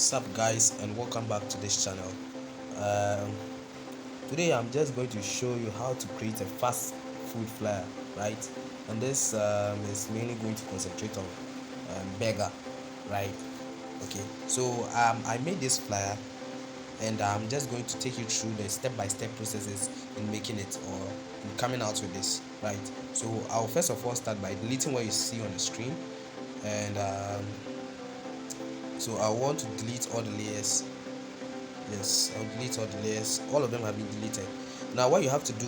What's up, guys, and welcome back to this channel. um, Today I'm just going to show you how to create a fast food flyer, right? And this is mainly going to concentrate on burger, right? Okay, so I made this flyer, and I'm just going to take you through the step-by-step processes in making it or in coming out with this, right? So I'll first of all start by deleting what you see on the screen, and so I want to delete all the layers. Yes, I'll delete all the layers. All of them have been deleted. Now what you have to do,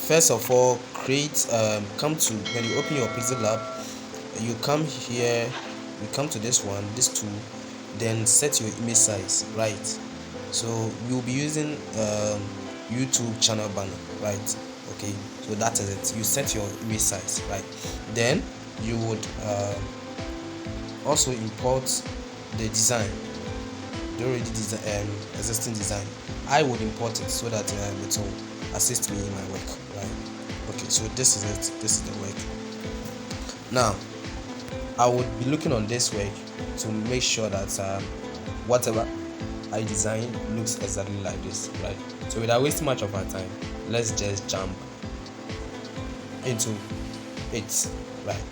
first of all, create come to, when you open your Pixel Lab, you come here, you come to this one, this tool, then set your image size, right? So you'll be using YouTube channel banner, right? Okay, so that is it. You set your image size, right? Then you would also import the design, the already existing design. I would import it so that it will assist me in my work, right? Okay, so this is it. This is the work. Now I would be looking on this work to make sure that whatever I design looks exactly like this, right? So without wasting much of our time, let's just jump into it, right?